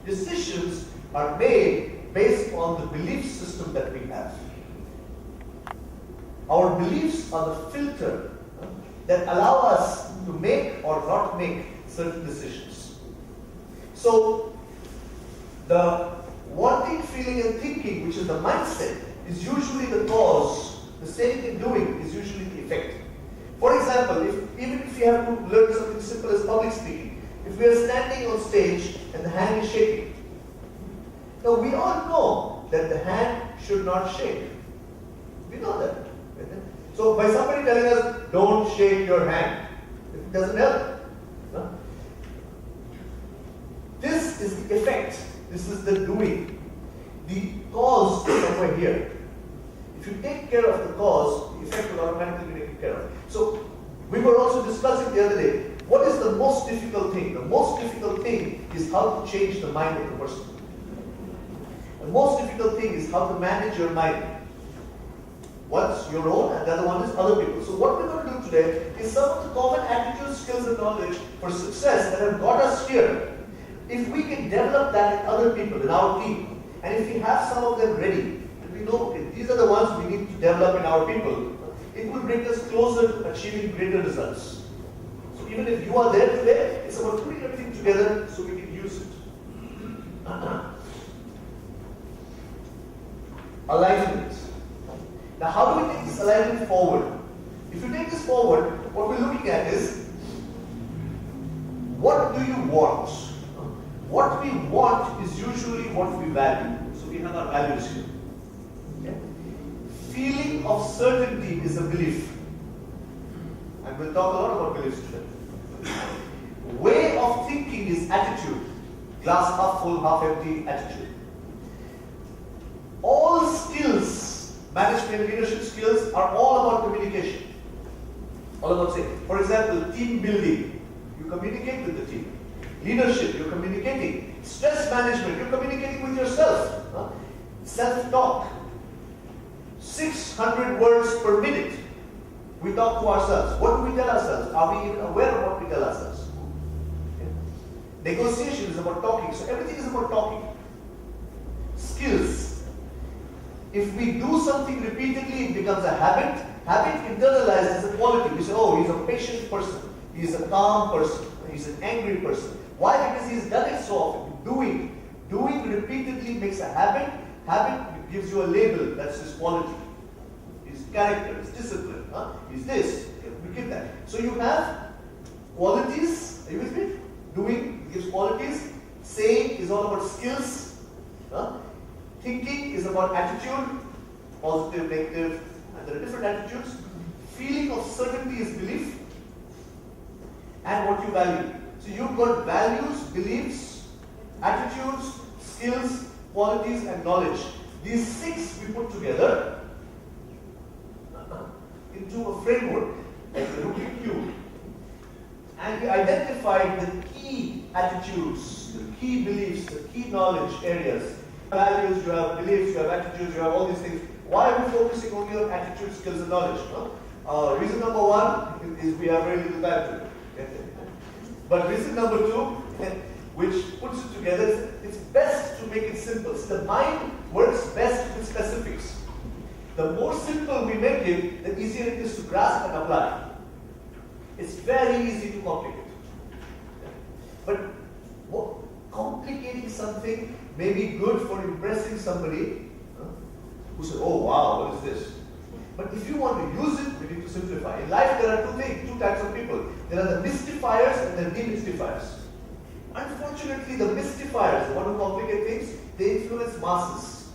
Decisions are made based on the belief system that we have. Our beliefs are the filter that allow us to make or not make certain decisions. So, the wanting, feeling, and thinking, which is the mindset, is usually the cause. The saying and doing is usually the effect. For example, even if you have to learn something simple as public speaking, if we are standing on stage and the hand is shaking, now we all know that the hand should not shake. We know that. So by somebody telling us, don't shake your hand, it doesn't help. No? This is the effect. This is the doing. The cause is somewhere here. If you take care of the cause, the effect will automatically be taken care of. So we were also discussing the other day, what is the most difficult thing? The most difficult thing is how to change the mind of the person. The most difficult thing is how to manage your mind. One's your own and the other one is other people. So what we're going to do today is some of the common attitudes, skills and knowledge for success that have got us here. If we can develop that in other people, in our team, and if we have some of them ready, and we know, okay, these are the ones we need to develop in our people, it will bring us closer to achieving greater results. So even if you are there today, it's about putting everything together so we can use it. Alignment. Now how do we take this alignment forward? If you take this forward, what we're looking at is, what do you want? What we want is usually what we value. So we have our values here. Okay? Feeling of certainty is a belief. And we'll talk a lot about beliefs today. Way of thinking is attitude. Glass half full, half empty attitude. All skills, management and leadership skills, are all about communication. All about saying, for example, team building. You communicate with the team. Leadership, you're communicating. Stress management, you're communicating with yourself. Self-talk. 600 words per minute. We talk to ourselves. What do we tell ourselves? Are we even aware of what we tell ourselves? Okay. Negotiation is about talking. So everything is about talking. Skills. If we do something repeatedly, it becomes a habit. Habit internalized as a quality. We say, oh, he's a patient person. He's a calm person. He's an angry person. Why? Because he's done it so often. Doing repeatedly makes a habit. Habit gives you a label. That's his quality. His character, his discipline. He's this. We get that. So you have qualities. Are you with me? Doing gives qualities. Saying is all about skills. Thinking is about attitude, positive, negative, and there are different attitudes. Feeling of certainty is belief, and what you value. So you've got values, beliefs, attitudes, skills, qualities, and knowledge. These 6 we put together into a framework, like the Rubik's Cube. And we identified the key attitudes, the key beliefs, the key knowledge areas. Values, you have beliefs, you have attitudes, you have all these things. Why are we focusing only on attitude, skills, and knowledge? Reason number 1 is we have very little time to. But reason number 2, which puts it together, it's best to make it simple. So the mind works best with specifics. The more simple we make it, the easier it is to grasp and apply. It's very easy to complicate. But complicating something may be good for impressing somebody who says, oh wow, what is this? But if you want to use it, we need to simplify. In life there are two types of people. There are the mystifiers and the demystifiers. Unfortunately, the mystifiers, the one who complicate things, they influence masses.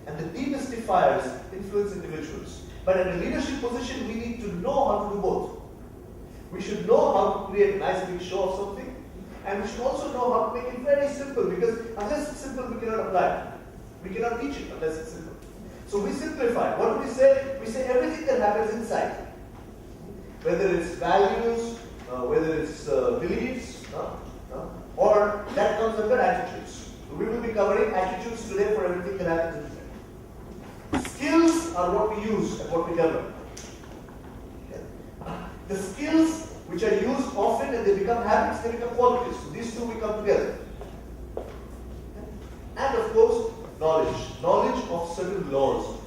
And the demystifiers influence individuals. But at a leadership position, we need to know how to do both. We should know how to create a nice big show of something. And we should also know how to make it very simple, because unless it's simple, we cannot apply it. We cannot teach it unless it's simple. So we simplify. What do we say? We say everything that happens inside. Whether it's values, whether it's beliefs, or that comes under attitudes. So we will be covering attitudes today for everything that happens inside. Skills are what we use and what we develop. The skills which are used often and they become habits, they become qualities. So these two will come together. And of course, knowledge. Knowledge of certain laws.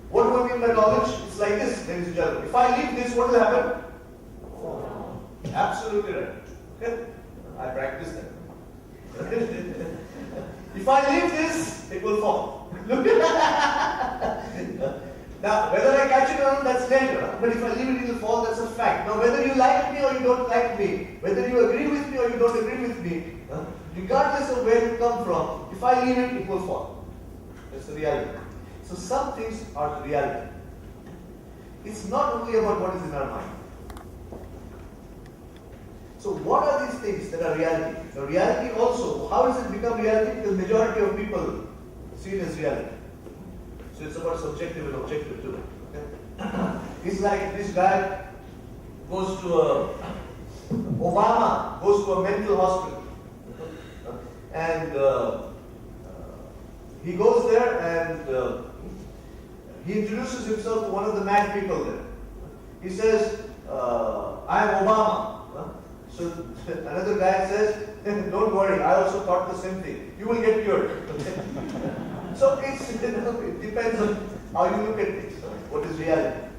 What do I mean by knowledge? It's like this, ladies and gentlemen. If I leave this, what will happen? Absolutely right. I practiced that. If I leave this, it will fall. Look at Now, whether I catch it or not, that's later. But if I leave it, it will fall, that's a fact. Now, whether you like me or you don't like me, whether you agree with me or you don't agree with me, regardless of where you come from, if I leave it, it will fall. That's the reality. So some things are reality. It's not only about what is in our mind. So what are these things that are reality? The reality also, how does it become reality? The majority of people see it as reality. So it's about subjective and objective too. Okay? It's like this guy goes to Obama goes to a mental hospital. And he goes there and he introduces himself to one of the mad people there. He says, I am Obama. So another guy says, don't worry, I also thought the same thing. You will get cured. So it depends on how you look at it. What is reality?